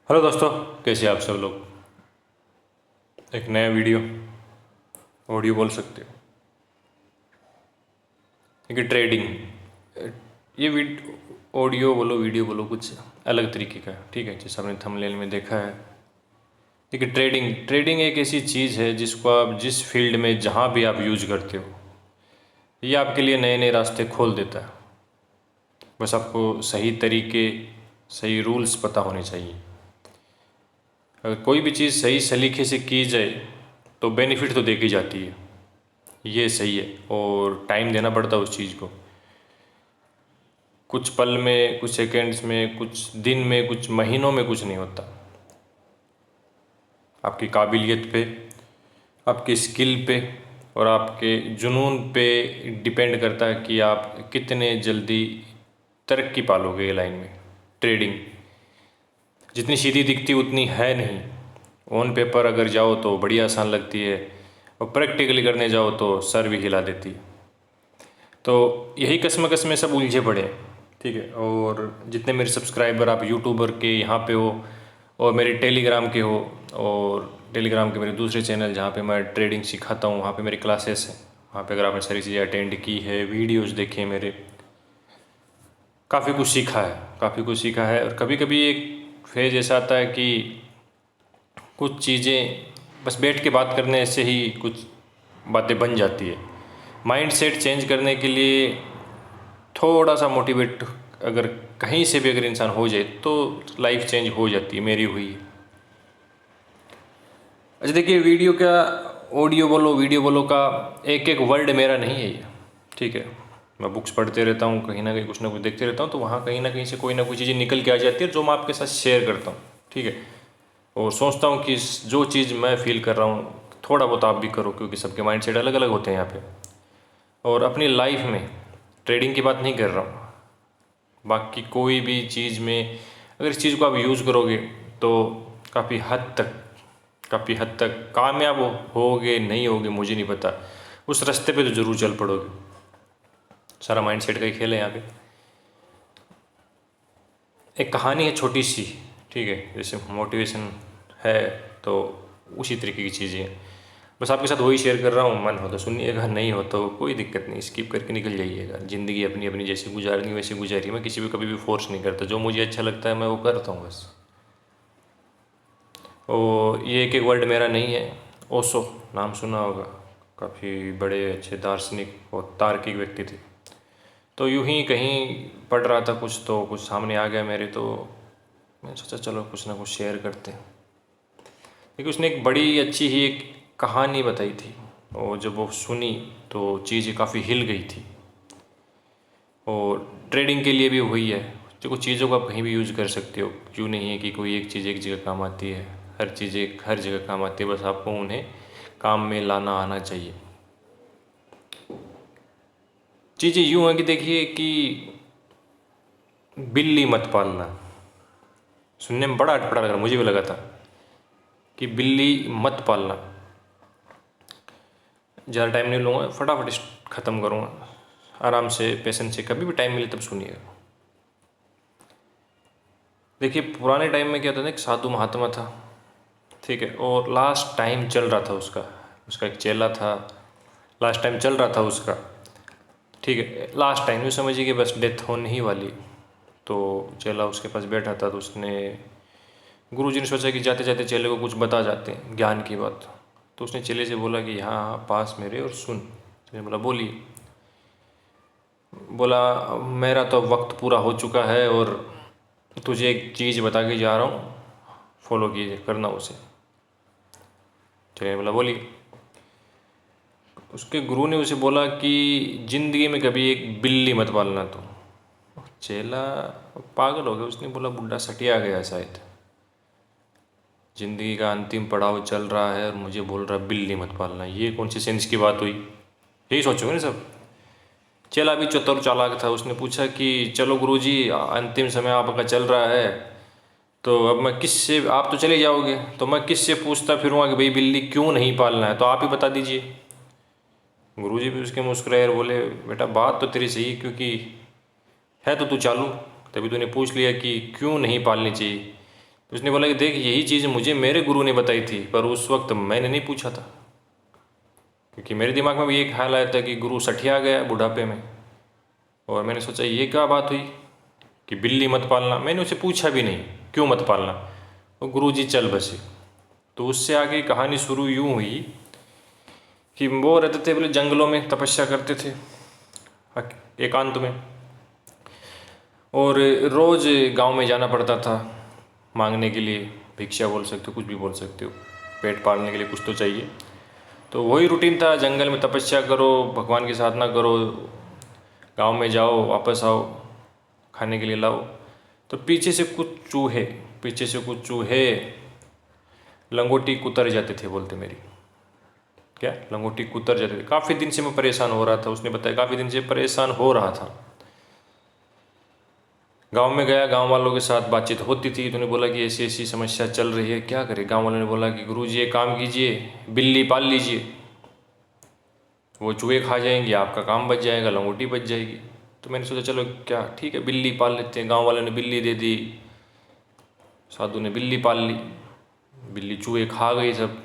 Hello दोस्तों, कैसे आप सब लोग। एक नया वीडियो ऑडियो बोल सकते हो। देखिए ट्रेडिंग, ये ऑडियो बोलो वीडियो बोलो कुछ अलग तरीके का है, ठीक है। जैसे आपने थंबनेल में देखा है। देखिए ट्रेडिंग एक ऐसी चीज़ है जिसको आप जिस फील्ड में जहाँ भी आप यूज करते हो, ये आपके लिए नए नए रास्ते खोल देता है। बस आपको सही तरीके, सही रूल्स पता होने चाहिए। अगर कोई भी चीज़ सही सलीके से की जाए तो बेनिफिट तो देखी जाती है, ये सही है। और टाइम देना पड़ता है उस चीज़ को। कुछ पल में, कुछ सेकंड्स में, कुछ दिन में, कुछ महीनों में कुछ नहीं होता। आपकी काबिलियत पे, आपकी स्किल पे और आपके जुनून पे डिपेंड करता है कि आप कितने जल्दी तरक्की पालोगे ये लाइन में। ट्रेडिंग जितनी सीधी दिखती उतनी है नहीं। ऑन पेपर अगर जाओ तो बड़ी आसान लगती है, और प्रैक्टिकली करने जाओ तो सर भी हिला देती है। तो यही कस्म में सब उलझे पड़े हैं, ठीक है। और जितने मेरे सब्सक्राइबर आप यूट्यूबर के यहाँ पे हो, और मेरे टेलीग्राम के हो, और टेलीग्राम के मेरे दूसरे चैनल जहाँ पे मैं ट्रेडिंग सिखाता हूँ, वहाँ पे मेरी क्लासेस हैं। वहाँ पे अगर आपने सारी चीज़ें अटेंड की है, वीडियोज़ देखे मेरे, काफ़ी कुछ सीखा है, काफ़ी कुछ सीखा है। और कभी कभी एक फेज ऐसा आता है कि कुछ चीज़ें बस बैठ के बात करने से ही कुछ बातें बन जाती है। माइंड सेट चेंज करने के लिए थोड़ा सा मोटिवेट अगर कहीं से भी अगर इंसान हो जाए तो लाइफ चेंज हो जाती है। मेरी हुई है। अच्छा देखिए, वीडियो का ऑडियो बोलो वीडियो बोलो का एक एक वर्ड मेरा नहीं है ये, ठीक है। मैं बुक्स पढ़ते रहता हूँ, कहीं ना कहीं कुछ ना कुछ देखते रहता हूँ, तो वहाँ कहीं ना कहीं से कोई ना कोई चीज़ें निकल के आ जाती है जो मैं आपके साथ शेयर करता हूँ, ठीक है। और सोचता हूँ कि जो चीज़ मैं फील कर रहा हूँ थोड़ा बहुत आप भी करो, क्योंकि सबके माइंड सेट अलग अलग होते हैं यहाँ पे। और अपनी लाइफ में ट्रेडिंग की बात नहीं कर रहा हूँ, बाकी कोई भी चीज़ में अगर इस चीज़ को आप यूज़ करोगे तो काफ़ी हद तक कामयाब होगे नहीं होगे मुझे नहीं पता, उस रास्ते पे तो ज़रूर चल पड़ोगे। सारा माइंड सेट का ही खेल है यहाँ पे। एक कहानी है छोटी सी, ठीक है, जैसे मोटिवेशन है तो उसी तरीके की चीज़ें हैं। बस आपके साथ वही शेयर कर रहा हूँ, मन हो तो सुनिएगा, नहीं हो तो कोई दिक्कत नहीं, स्किप करके निकल जाइएगा। ज़िंदगी अपनी अपनी जैसे गुजारनी वैसे गुजारिए। मैं किसी भी कभी भी फोर्स नहीं करता, जो मुझे अच्छा लगता है मैं वो करता हूँ बस। और ये एक एक वर्ड मेरा नहीं है। ओशो नाम सुना होगा, काफ़ी बड़े अच्छे दार्शनिक और तार्किक व्यक्ति थे। तो यूं ही कहीं पढ़ रहा था कुछ, तो कुछ सामने आ गया मेरे, तो मैंने सोचा चलो कुछ ना कुछ शेयर करते हैं। देखिए उसने एक बड़ी अच्छी ही एक कहानी बताई थी, और जब वो सुनी तो चीज़ें काफ़ी हिल गई थी। और ट्रेडिंग के लिए भी वही है, जो कुछ चीज़ों को आप कहीं भी यूज़ कर सकते हो। क्यों नहीं है कि कोई एक चीज़ एक जगह काम आती है, हर चीज़ एक हर जगह काम आती है, बस आपको उन्हें काम में लाना आना चाहिए। चीज़ें यूँ है कि देखिए कि बिल्ली मत पालना, सुनने में बड़ा अटपटा लग रहा, मुझे भी लगा था कि बिल्ली मत पालना। ज़्यादा टाइम नहीं लूँगा, फटाफट ख़त्म करूँगा, आराम से पेशेंस से, कभी भी टाइम मिले तब सुनिएगा। देखिए पुराने टाइम में क्या होता था, एक साधु महात्मा था, ठीक है, और लास्ट टाइम चल रहा था उसका, उसका एक चेला था, लास्ट टाइम चल रहा था उसका, ठीक है। लास्ट टाइम यूँ समझिए कि बस डेथ होने ही वाली। तो चेला उसके पास बैठा था, तो उसने, गुरुजी ने सोचा कि जाते जाते चेले को कुछ बता जाते हैं ज्ञान की बात। तो उसने चेले से बोला कि यहाँ पास मेरे और सुन। चेले ने बोला बोलिए। बोला मेरा तो वक्त पूरा हो चुका है, और तुझे एक चीज़ बता के जा रहा हूँ, फॉलो कीजिए, करना उसे। चेले ने बोला बोलिए। उसके गुरु ने उसे बोला कि ज़िंदगी में कभी एक बिल्ली मत पालना। तो चेला पागल हो गया, उसने बोला बुड्ढा सटिया गया शायद, ज़िंदगी का अंतिम पड़ाव चल रहा है और मुझे बोल रहा बिल्ली मत पालना, ये कौन सी सेंस की बात हुई। यही सोचोगे ना सब। चेला भी चतुर चालाक था, उसने पूछा कि चलो गुरुजी अंतिम समय आपका चल रहा है, तो अब मैं किससे, आप तो चले जाओगे तो मैं किससे पूछता फिरूँगा कि भाई बिल्ली क्यों नहीं पालना है, तो आप ही बता दीजिए। गुरुजी भी उसके मुस्कुराए और बोले बेटा बात तो तेरी सही है, क्योंकि है तो तू चालू, तभी तूने पूछ लिया कि क्यों नहीं पालनी चाहिए। तो उसने बोला कि देख, यही चीज़ मुझे मेरे गुरु ने बताई थी, पर उस वक्त मैंने नहीं पूछा था, क्योंकि मेरे दिमाग में भी ये ख्याल आया था कि गुरु सठिया गया बुढ़ापे में। और मैंने सोचा ये क्या बात हुई कि बिल्ली मत पालना। मैंने उसे पूछा भी नहीं क्यों मत पालना, वो गुरु जी चल बसे। तो उससे आगे कहानी शुरू यूँ हुई कि वो रहते थे बोले जंगलों में, तपस्या करते थे एकांत में, और रोज़ गांव में जाना पड़ता था मांगने के लिए, भिक्षा बोल सकते हो, कुछ भी बोल सकते हो, पेट पालने के लिए कुछ तो चाहिए। तो वही रूटीन था, जंगल में तपस्या करो, भगवान की साधना करो, गांव में जाओ, वापस आओ, खाने के लिए लाओ। तो पीछे से कुछ चूहे लंगोटी कुतर जाते थे, बोलते मेरी क्या, लंगोटी कुतर जाते थे। काफ़ी दिन से मैं परेशान हो रहा था, उसने बताया काफ़ी दिन से परेशान हो रहा था। गांव में गया, गांव वालों के साथ बातचीत होती थी, तो उन्होंने बोला कि ऐसी ऐसी समस्या चल रही है, क्या करें। गांव वालों ने बोला कि गुरुजी एक काम कीजिए, बिल्ली पाल लीजिए, वो चूहे खा जाएंगी, आपका काम बच जाएगा, लंगोटी बच जाएगी। तो मैंने सोचा चलो क्या ठीक है, बिल्ली पाल लेते हैं। गांव वालों ने बिल्ली दे दी, साधु ने बिल्ली पाल ली, बिल्ली चूहे खा गई सब,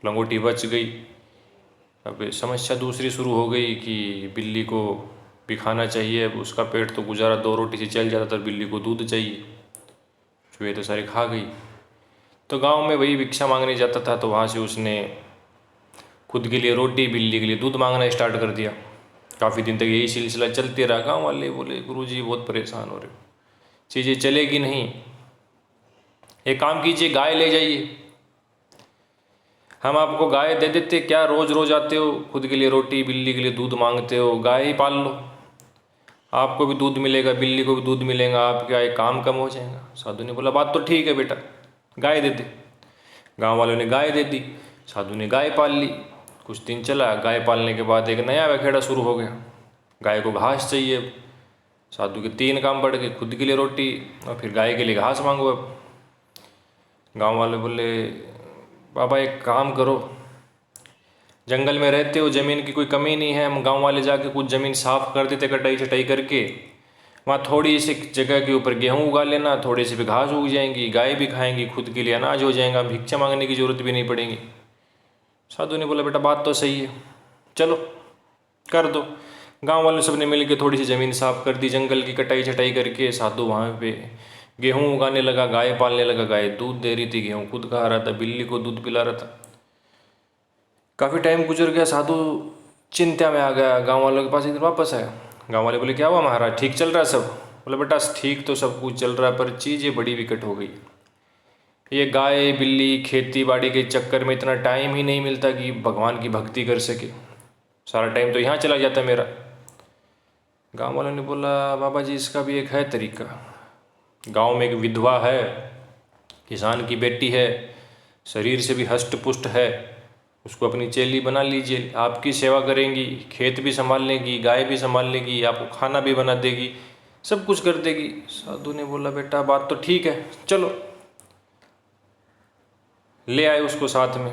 लंगोटी बच गई। अब समस्या दूसरी शुरू हो गई कि बिल्ली को भी खाना चाहिए। अब उसका पेट तो गुजारा 2 रोटी से चल जाता था, बिल्ली को दूध चाहिए, चूहे तो सारे खा गई। तो गांव में वही भिक्षा मांगने जाता था, तो वहाँ से उसने खुद के लिए रोटी, बिल्ली के लिए दूध मांगना स्टार्ट कर दिया। काफ़ी दिन तक यही सिलसिला चलते रहा। गाँव वाले बोले गुरुजी बहुत परेशान हो रहे हो, चीज़ें चलेगी नहीं, एक काम कीजिए, गाय ले जाइए, हम आपको गाय दे देते, क्या रोज़ रोज़ आते हो, खुद के लिए रोटी, बिल्ली के लिए दूध मांगते हो, गाय ही पाल लो, आपको भी दूध मिलेगा, बिल्ली को भी दूध मिलेगा, आपका एक काम कम हो जाएगा। साधु ने बोला बात तो ठीक है बेटा, गाय दे दे। गाँव वालों ने गाय दे दी, साधु ने गाय पाल ली। कुछ दिन चला, गाय पालने के बाद एक नया बखेड़ा शुरू हो गया, गाय को घास चाहिए। साधु के 3 काम बढ़ गए, खुद के लिए रोटी और फिर गाय के लिए घास मांगो। अब गाँव वाले बोले बाबा एक काम करो, जंगल में रहते हो, ज़मीन की कोई कमी नहीं है, हम गांव वाले जाके कुछ ज़मीन साफ़ कर देते, कटाई छटाई करके, वहाँ थोड़ी सी जगह के ऊपर गेहूँ उगा लेना, थोड़ी सी भी घास उग जाएंगी, गाय भी खाएंगी, खुद के लिए अनाज हो जाएगा, भिक्षा मांगने की ज़रूरत भी नहीं पड़ेगी। साधु ने बोला बेटा बात तो सही है, चलो कर दो। गांव वाले सब ने मिल के थोड़ी सी ज़मीन साफ़ कर दी, जंगल की कटाई छटाई करके। साधु वहाँ पे गेहूँ उगाने लगा, गाय पालने लगा, गाय दूध दे रही थी, गेहूँ खुद खा रहा था, बिल्ली को दूध पिला रहा था। काफ़ी टाइम गुजर गया, साधु चिंता में आ गया, गांव वालों के पास इधर वापस आया। गांव वाले बोले क्या हुआ महाराज, ठीक चल रहा है सब? बोले बेटा ठीक तो सब कुछ चल रहा है, पर चीज़ें बड़ी विकट हो गई। ये गाय बिल्ली खेती बाड़ी के चक्कर में इतना टाइम ही नहीं मिलता कि भगवान की भक्ति कर सके, सारा टाइम तो यहाँ चला जाता है मेरा। गांव वालों ने बोला बाबा जी इसका भी एक है तरीका। गांव में एक विधवा है, किसान की बेटी है, शरीर से भी हष्ट पुष्ट है, उसको अपनी चेली बना लीजिए, आपकी सेवा करेंगी, खेत भी संभाल लेगी, गाय भी संभाल लेगी, आपको खाना भी बना देगी, सब कुछ कर देगी। साधु ने बोला बेटा बात तो ठीक है, चलो। ले आए उसको साथ में।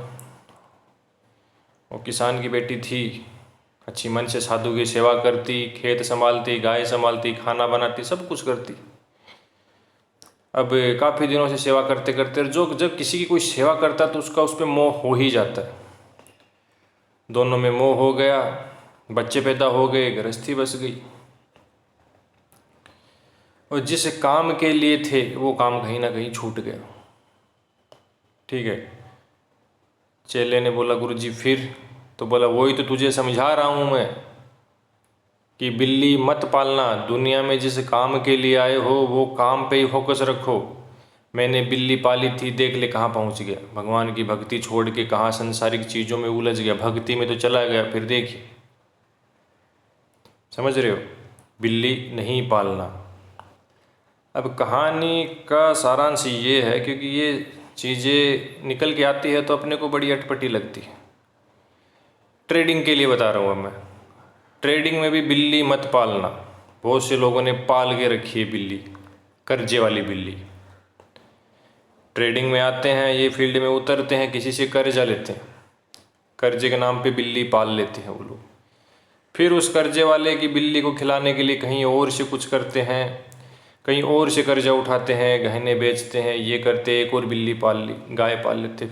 वो किसान की बेटी थी, अच्छी मन से साधु की सेवा करती, खेत संभालती, गाय संभालती, खाना बनाती, सब कुछ करती। अब काफ़ी दिनों से सेवा करते करते जब किसी की कोई सेवा करता है तो उसका उस पर मोह हो ही जाता है। दोनों में मोह हो गया, बच्चे पैदा हो गए, गृहस्थी बस गई, और जिस काम के लिए थे वो काम कहीं ना कहीं छूट गया। ठीक है, चेले ने बोला गुरुजी फिर? तो बोला वही तो तुझे समझा रहा हूँ मैं कि बिल्ली मत पालना, दुनिया में जिस काम के लिए आए हो वो काम पे ही फोकस रखो। मैंने बिल्ली पाली थी, देख ले कहाँ पहुँच गया, भगवान की भक्ति छोड़ के कहाँ संसारिक चीज़ों में उलझ गया, भक्ति में तो चला गया, फिर देखिए। समझ रहे हो, बिल्ली नहीं पालना। अब कहानी का सारांश ये है, क्योंकि ये चीज़ें निकल के आती है तो अपने को बड़ी अटपटी लगती है। ट्रेडिंग के लिए बता रहा हूँ अब मैं, ट्रेडिंग में भी बिल्ली मत पालना। बहुत से लोगों ने पाल के रखी है बिल्ली, कर्जे वाली बिल्ली। ट्रेडिंग में आते हैं, ये फील्ड में उतरते हैं, किसी से कर्जा लेते हैं, कर्जे के नाम पे बिल्ली पाल लेते हैं वो लोग। फिर उस कर्जे वाले की बिल्ली को खिलाने के लिए कहीं और से कुछ करते हैं, कहीं और से कर्जा उठाते हैं, गहने बेचते हैं, ये करते, एक और बिल्ली पाल ली, गाय पाल लेते।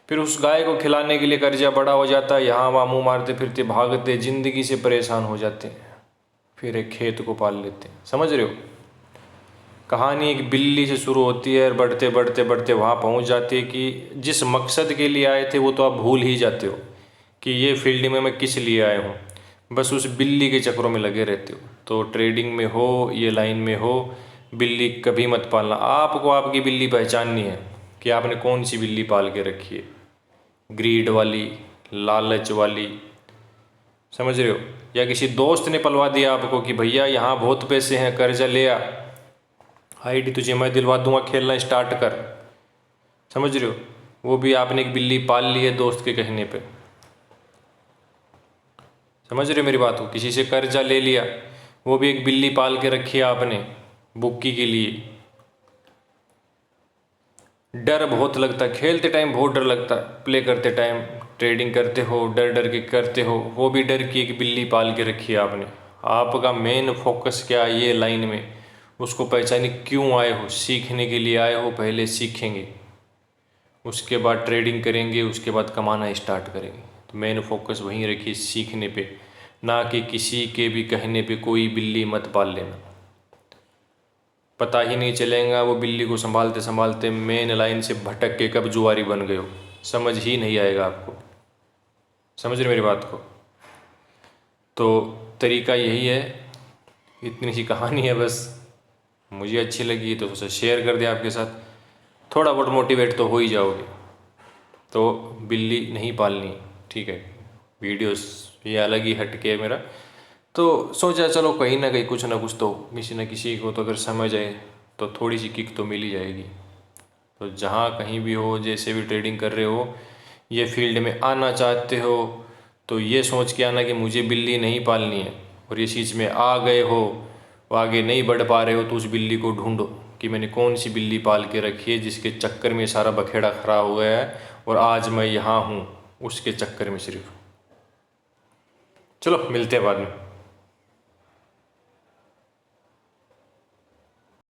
फिर उस गाय को खिलाने के लिए कर्जा बड़ा हो जाता है, यहाँ वहाँ मुँह मारते फिरते भागते, ज़िंदगी से परेशान हो जाते हैं, फिर एक खेत को पाल लेते हैं। समझ रहे हो? कहानी एक बिल्ली से शुरू होती है और बढ़ते बढ़ते बढ़ते वहाँ पहुँच जाती है कि जिस मकसद के लिए आए थे वो तो आप भूल ही जाते हो कि ये फील्ड में मैं किस लिए आया हूँ, बस उस बिल्ली के चक्करों में लगे रहते हो। तो ट्रेडिंग में हो, ये लाइन में हो, बिल्ली कभी मत पालना। आपको आपकी बिल्ली पहचाननी है कि आपने कौन सी बिल्ली पाल के रखी है, ग्रीड वाली, लालच वाली, समझ रहे हो, या किसी दोस्त ने पलवा दिया आपको कि भैया यहाँ बहुत पैसे हैं, कर्जा ले आ, आईडी तुझे मैं दिलवा दूंगा, खेलना स्टार्ट कर। समझ रहे हो? वो भी आपने एक बिल्ली पाल ली है दोस्त के कहने पे। समझ रहे हो मेरी बात को? किसी से कर्जा ले लिया, वो भी एक बिल्ली पाल के रखी है आपने बुक्की के लिए। डर बहुत लगता है, खेलते टाइम बहुत डर लगता है, प्ले करते टाइम, ट्रेडिंग करते हो डर डर के करते हो, वो भी डर की एक बिल्ली पाल के रखी है आपने। आपका मेन फोकस क्या है ये लाइन में, उसको पहचाने। क्यों आए हो? सीखने के लिए आए हो, पहले सीखेंगे, उसके बाद ट्रेडिंग करेंगे, उसके बाद कमाना स्टार्ट करेंगे। तो मेन फोकस वहीं रखिए, सीखने पे, ना कि किसी के भी कहने पे कोई बिल्ली मत पाल लेना। पता ही नहीं चलेगा वो बिल्ली को संभालते संभालते मेन लाइन से भटक के कब जुआरी बन गए हो, समझ ही नहीं आएगा आपको। समझ रहे मेरी बात को? तो तरीका यही है, इतनी सी कहानी है बस, मुझे अच्छी लगी तो उसे शेयर कर दिया आपके साथ, थोड़ा बहुत मोटिवेट तो हो ही जाओगे। तो बिल्ली नहीं पालनी, ठीक है। वीडियोस ये अलग ही हट के मेरा, तो सोचा चलो कहीं ना कहीं कुछ ना कुछ तो किसी न किसी को तो अगर समझ आए तो थोड़ी सी किक तो मिल ही जाएगी। तो जहाँ कहीं भी हो, जैसे भी ट्रेडिंग कर रहे हो, ये फील्ड में आना चाहते हो तो ये सोच के आना कि मुझे बिल्ली नहीं पालनी है, और ये चीज़ में आ गए हो, वो आगे नहीं बढ़ पा रहे हो, तो उस बिल्ली को ढूंढो कि मैंने कौन सी बिल्ली पाल के रखी है जिसके चक्कर में सारा बखेड़ा खराब हो गया है और आज मैं यहाँ हूँ, उसके चक्कर में सिर्फ। चलो मिलते हैं बाद में।